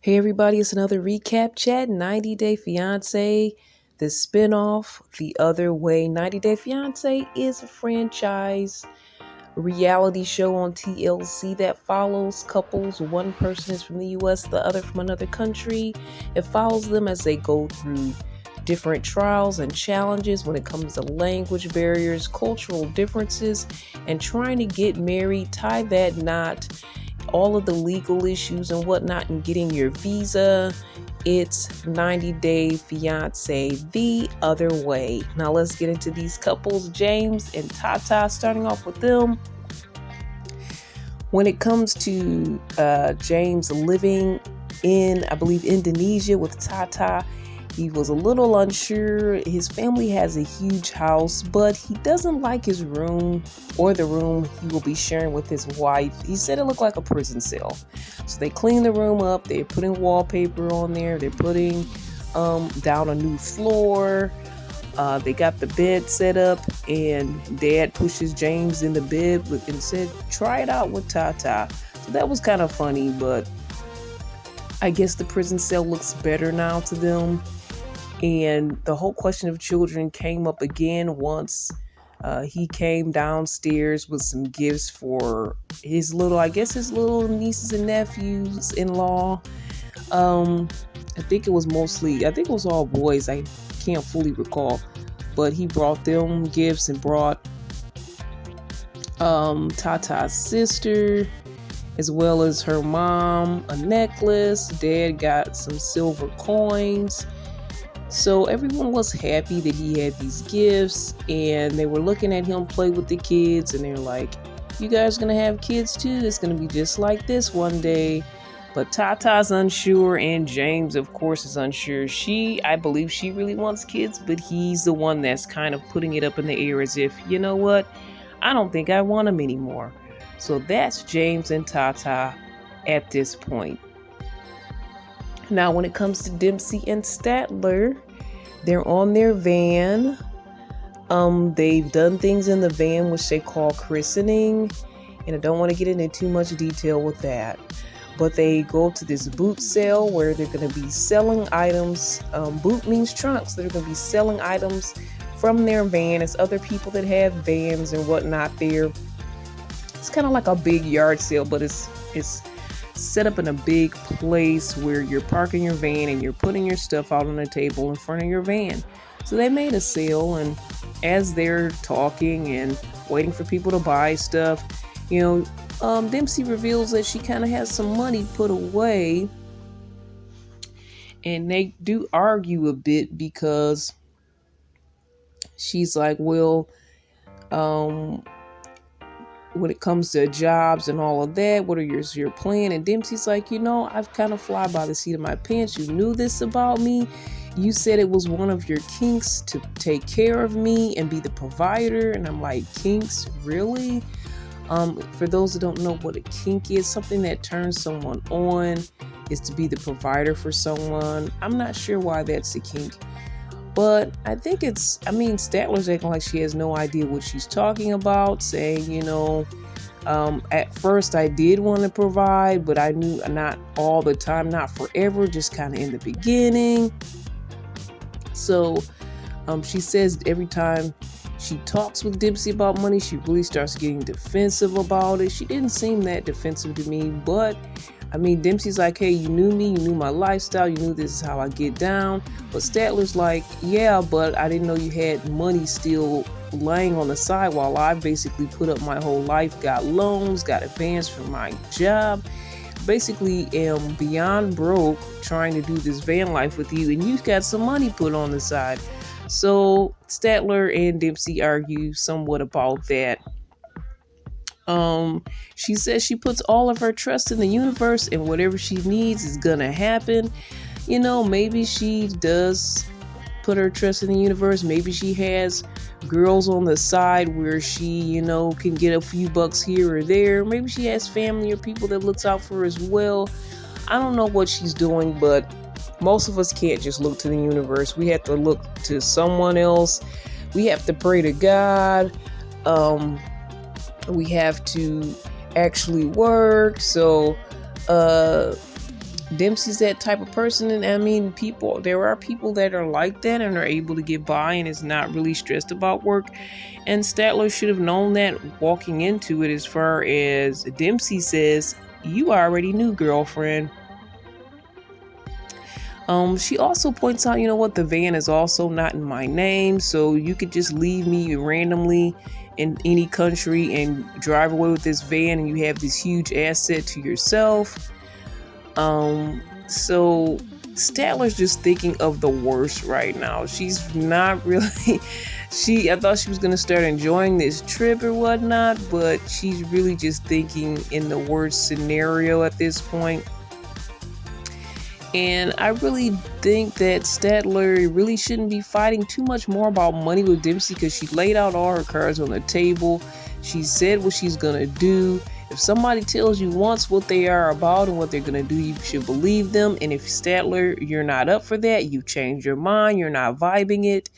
Hey everybody, it's another recap chat. 90 Day Fiance, the spinoff, The Other Way. 90 Day Fiance is a franchise reality show on TLC that follows couples. One person is from the US, the other from another country. It follows them as they go through different trials and challenges when it comes to language barriers, cultural differences, and trying to get married, tie that knot, all of the legal issues and whatnot, and getting your visa. It's 90 Day Fiance, The Other Way. Now let's get into these couples, James and Tata. Starting off with them. When it comes to James living in, I believe, Indonesia with Tata, he was a little unsure. His family has a huge house, but he doesn't like his room or the room he will be sharing with his wife. He said it looked like a prison cell. So they cleaned the room up. They're putting wallpaper on there. They're putting down a new floor. They got the bed set up, and Dad pushes James in the bed and said, "Try it out with Tata." So that was kind of funny, but I guess the prison cell looks better now to them. And the whole question of children came up again once he came downstairs with some gifts for his little nieces and nephews in law. I think it was all boys. I can't fully recall, but he brought them gifts and brought Tata's sister, as well as her mom, a necklace. Dad got some silver coins. So everyone was happy that he had these gifts, and they were looking at him play with the kids, and they're like, "You guys gonna have kids too? It's gonna be just like this one day." But Tata's unsure, and James, of course, is unsure. I believe she really wants kids, but he's the one that's kind of putting it up in the air as if, you know what, I don't think I want him anymore. So that's James and Tata at this point. Now, when it comes to Dempsey and Statler, they're on their van. They've done things in the van which they call christening, and I don't want to get into too much detail with that. But they go to this boot sale where they're going to be selling items. Boot means trunks. They're going to be selling items from their van. It's other people that have vans and whatnot there. It's kind of like a big yard sale, but it's set up in a big place where you're parking your van and you're putting your stuff out on a table in front of your van. So they made a sale, and as they're talking and waiting for people to buy stuff, Dempsey reveals that she kind of has some money put away, and they do argue a bit because she's like, well, when it comes to jobs and all of that, what are your plan? And Dempsey's like, I've kind of fly by the seat of my pants. You knew this about me. You said it was one of your kinks to take care of me and be the provider. And I'm like, kinks? Really? For those that don't know what a kink is, something that turns someone on is to be the provider for someone. I'm not sure why that's a kink. But I think Statler's acting like she has no idea what she's talking about, saying, at first I did want to provide, but I knew not all the time, not forever, just kind of in the beginning. So she says every time she talks with Dempsey about money, she really starts getting defensive about it. She didn't seem that defensive to me, but Dempsey's like, hey, you knew me, you knew my lifestyle, you knew this is how I get down. But Statler's like, yeah, but I didn't know you had money still laying on the side while I basically put up my whole life, got loans, got advance from my job. Basically am beyond broke trying to do this van life with you, and you've got some money put on the side. So Statler and Dempsey argue somewhat about that. She says she puts all of her trust in the universe, and whatever she needs is gonna happen. Maybe she does put her trust in the universe. Maybe she has girls on the side where she, can get a few bucks here or there. Maybe she has family or people that looks out for her as well. I don't know what she's doing, but most of us can't just look to the universe. We have to look to someone else. We have to pray to God. We have to actually work. So Dempsey's that type of person, and I mean, there are people that are like that and are able to get by and is not really stressed about work. And Statler should have known that walking into it. As far as Dempsey says, you already knew, girlfriend. She also points out, you know what, the van is also not in my name, so you could just leave me randomly in any country and drive away with this van, and you have this huge asset to yourself. So Statler's just thinking of the worst right now. She's not really, I thought she was going to start enjoying this trip or whatnot, but she's really just thinking in the worst scenario at this point. And I really think that Statler really shouldn't be fighting too much more about money with Dempsey, because she laid out all her cards on the table. She said what she's going to do. If somebody tells you once what they are about and what they're going to do, you should believe them. And if Statler, you're not up for that, you've changed your mind, you're not vibing it,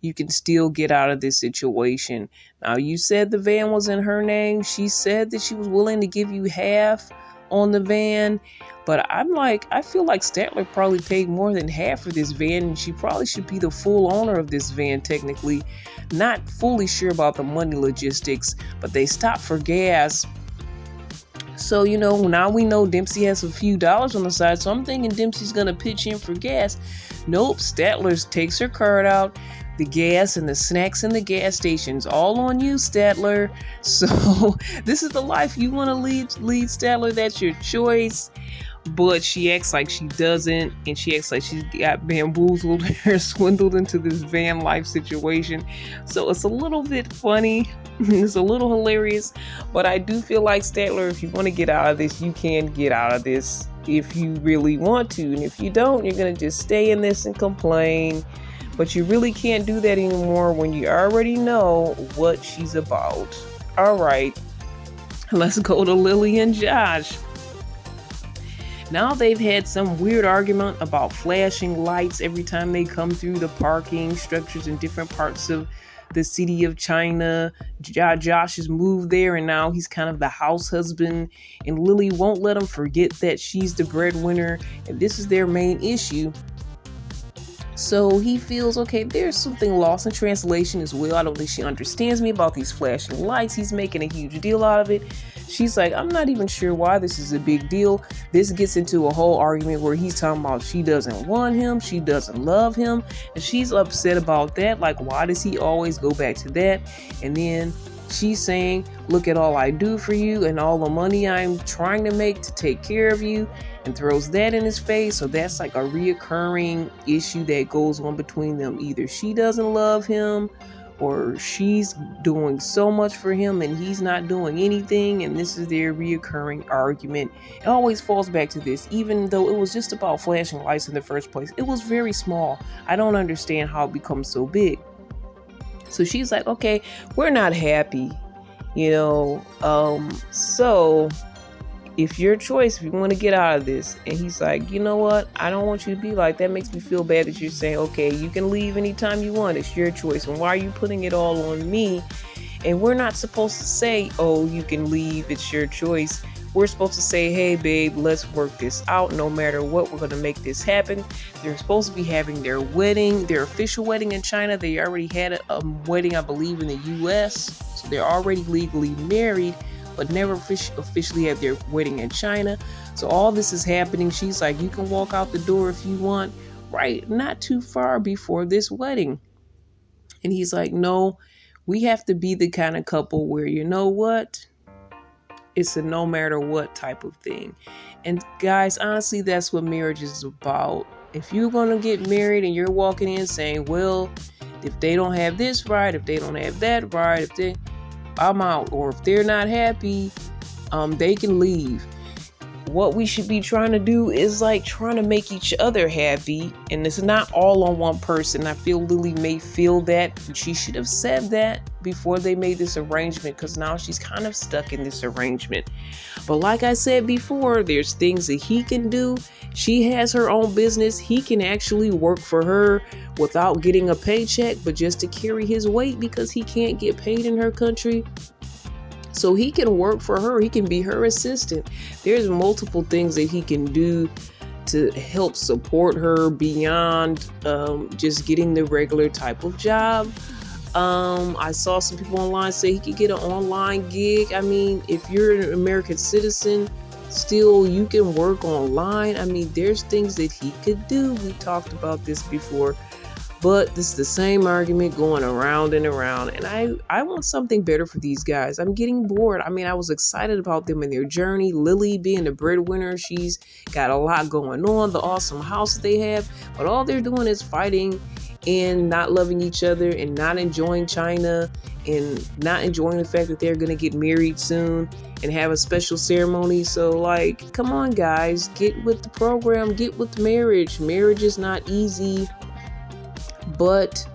you can still get out of this situation. Now, you said the van was in her name. She said that she was willing to give you half on the van. But I feel like Statler probably paid more than half for this van, and she probably should be the full owner of this van technically. Not fully sure about the money logistics, but they stopped for gas. So, now we know Dempsey has a few dollars on the side, so I'm thinking Dempsey's going to pitch in for gas. Nope, Statler takes her card out. The gas and the snacks in the gas stations, all on you, Statler. So, this is the life you want to lead, Statler. That's your choice. But she acts like she doesn't, and she acts like she got bamboozled or swindled into this van life situation. So it's a little bit funny. It's a little hilarious. But I do feel like, Statler, if you want to get out of this, you can get out of this if you really want to. And if you don't, you're going to just stay in this and complain. But you really can't do that anymore when you already know what she's about. All right, let's go to Lily and Josh. Now they've had some weird argument about flashing lights every time they come through the parking structures in different parts of the city of China. Josh has moved there, and now he's kind of the house husband, and Lily won't let him forget that she's the breadwinner, and this is their main issue. So he feels, okay, there's something lost in translation as well. I don't think she understands me about these flashing lights. He's making a huge deal out of it. She's like, I'm not even sure why this is a big deal. This gets into a whole argument where he's talking about she doesn't want him, she doesn't love him, and she's upset about that. Like, why does he always go back to that? And then she's saying, look at all I do for you and all the money I'm trying to make to take care of you, and throws that in his face. So that's like a reoccurring issue that goes on between them. Either she doesn't love him, or she's doing so much for him and he's not doing anything, and this is their reoccurring argument. It always falls back to this, even though it was just about flashing lights in the first place. It was very small. I don't understand how it becomes so big. So she's like, okay, we're not happy, so if your choice, if you want to get out of this. And he's like, you know what? I don't want you to be like that. Makes me feel bad that you're saying, okay, you can leave anytime you want. It's your choice. And why are you putting it all on me? And we're not supposed to say, oh, you can leave. It's your choice. We're supposed to say, hey, babe, let's work this out. No matter what, we're going to make this happen. They're supposed to be having their wedding, their official wedding in China. They already had a wedding, I believe, in the U.S. So they're already legally married, but never officially had their wedding in China. So all this is happening. She's like, you can walk out the door if you want, right? Not too far before this wedding. And he's like, no, we have to be the kind of couple where, you know what? It's a no matter what type of thing. And guys, honestly, that's what marriage is about. If you're going to get married and you're walking in saying, well, if they don't have this right, if they don't have that right, I'm out. Or if they're not happy, they can leave. What we should be trying to do is like trying to make each other happy. And it's not all on one person. I feel Lily may feel that. She should have said that before they made this arrangement, because now she's kind of stuck in this arrangement. But like I said before, there's things that he can do. She has her own business. He can actually work for her without getting a paycheck, but just to carry his weight because he can't get paid in her country. So he can work for her. He can be her assistant. There's multiple things that he can do to help support her beyond just getting the regular type of job. I saw some people online say he could get an online gig. I mean, if you're an American citizen, still you can work online. I mean, there's things that he could do. We talked about this before. But this is the same argument going around and around. And I want something better for these guys. I'm getting bored. I mean, I was excited about them and their journey. Lily being the breadwinner, she's got a lot going on, the awesome house that they have. But all they're doing is fighting and not loving each other and not enjoying China and not enjoying the fact that they're going to get married soon and have a special ceremony. So, like, come on, guys, get with the program, get with marriage. Marriage is not easy. But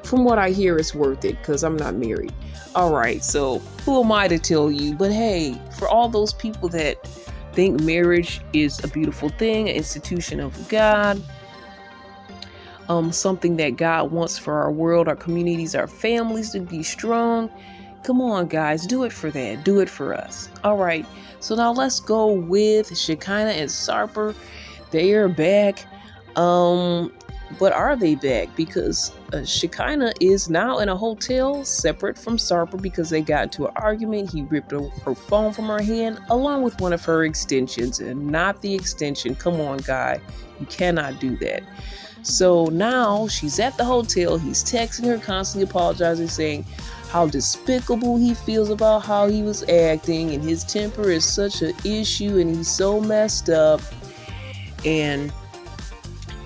from what I hear, it's worth it because I'm not married. All right, so who am I to tell you? But hey, for all those people that think marriage is a beautiful thing, an institution of God, something that God wants for our world, our communities, our families to be strong. Come on, guys, do it for that. Do it for us. All right, so now let's go with Shekinah and Sarper. They are back. But are they back? Because Shekinah is now in a hotel separate from Sarper because they got into an argument. He ripped her phone from her hand along with one of her extensions, and not the extension. Come on, guy. You cannot do that. So now she's at the hotel. He's texting her, constantly apologizing, saying how despicable he feels about how he was acting, and his temper is such an issue, and he's so messed up. And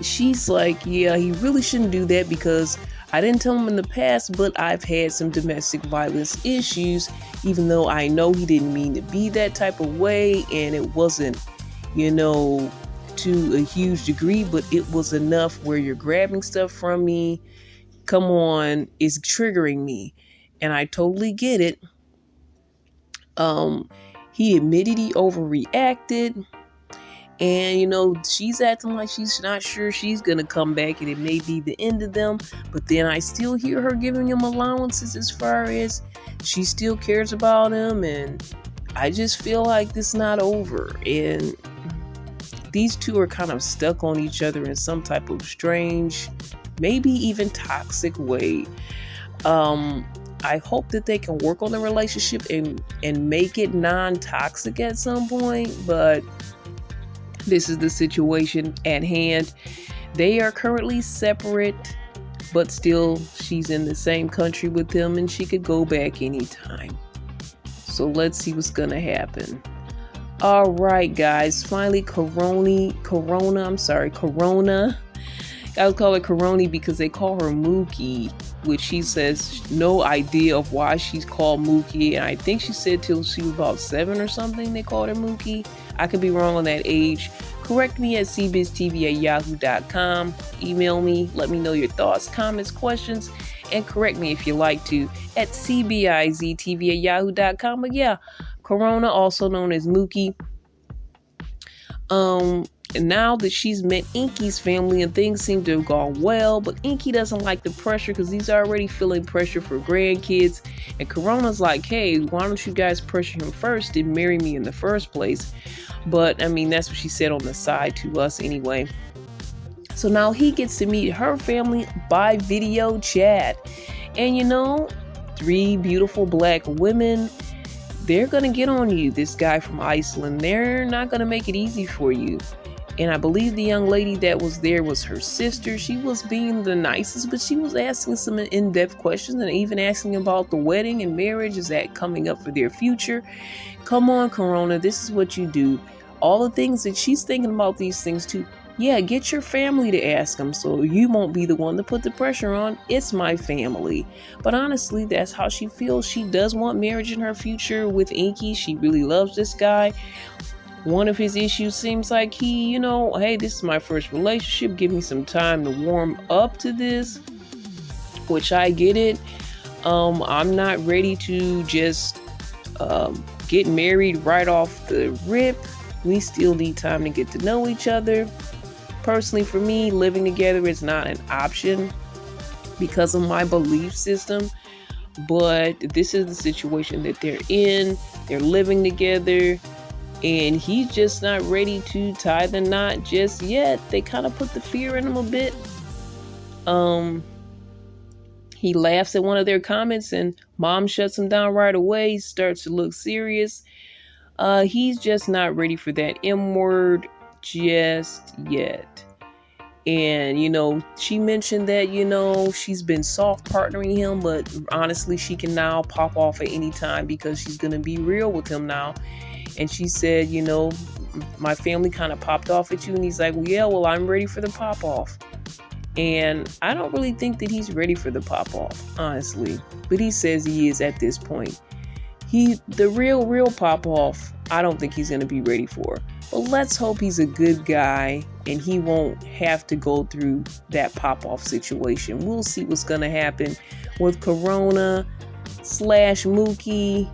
she's like, yeah, he really shouldn't do that because I didn't tell him in the past, but I've had some domestic violence issues, even though I know he didn't mean to be that type of way, and it wasn't, to a huge degree, but it was enough where you're grabbing stuff from me. Come on, it's triggering me. And I totally get it. He admitted he overreacted. And, she's acting like she's not sure she's going to come back and it may be the end of them. But then I still hear her giving him allowances as far as she still cares about him. And I just feel like this is not over. And these two are kind of stuck on each other in some type of strange, maybe even toxic way. I hope that they can work on the relationship and make it non-toxic at some point. But this is the situation at hand. They are currently separate, but still she's in the same country with him and she could go back anytime. So let's see what's gonna happen. All right, guys. Finally, Corona. I would call her Coroni because they call her Mookie, which she says no idea of why she's called Mookie. And I think she said till she was about 7 or something they called her Mookie. I could be wrong on that age. Correct me at cbiztv@yahoo.com. Email me. Let me know your thoughts, comments, questions, and correct me if you like to at cbiztv@yahoo.com. But yeah, Corona, also known as Mookie. And now that she's met Inky's family and things seem to have gone well, but Inky doesn't like the pressure because he's already feeling pressure for grandkids. And Corona's like, hey, why don't you guys pressure him first and marry me in the first place? But I mean, that's what she said on the side to us anyway. So now he gets to meet her family by video chat. And 3 beautiful black women, they're going to get on you. This guy from Iceland, they're not going to make it easy for you. And I believe the young lady that was there was her sister. She was being the nicest, but she was asking some in-depth questions and even asking about the wedding and marriage. Is that coming up for their future? Come on, Corona, this is what you do. All the things that she's thinking about these things too. Yeah, get your family to ask them so you won't be the one to put the pressure on. It's my family. But honestly, that's how she feels. She does want marriage in her future with Inky. She really loves this guy. One of his issues seems like he, hey, this is my first relationship. Give me some time to warm up to this, which I get it. I'm not ready to just get married right off the rip. We still need time to get to know each other. Personally, for me, living together is not an option because of my belief system. But this is the situation that they're in. They're living together. and he's just not ready to tie the knot just yet. They kind of put the fear in him a bit. He laughs at one of their comments and mom shuts him down right away. He starts to look serious. He's just not ready for that M word just yet. And, she mentioned that, she's been soft partnering him, but honestly, she can now pop off at any time because she's going to be real with him now. And she said, my family kind of popped off at you. And he's like, well, I'm ready for the pop off. And I don't really think that he's ready for the pop off, honestly. But he says he is at this point. The real pop off, I don't think he's going to be ready for. But let's hope he's a good guy and he won't have to go through that pop off situation. We'll see what's going to happen with Corona / Mookie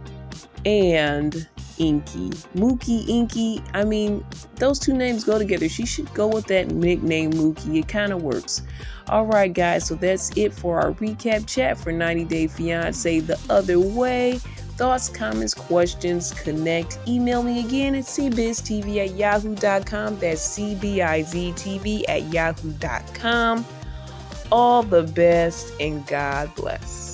and Inky. Mookie, Inky, I mean, those two names go together. She should go with that nickname Mookie. It kind of works. All right, guys, so that's it for our recap chat for 90 Day Fiance The Other Way. Thoughts, comments, questions, connect. Email me again at cbiztv@yahoo.com. That's cbiztv@yahoo.com. All the best and God bless.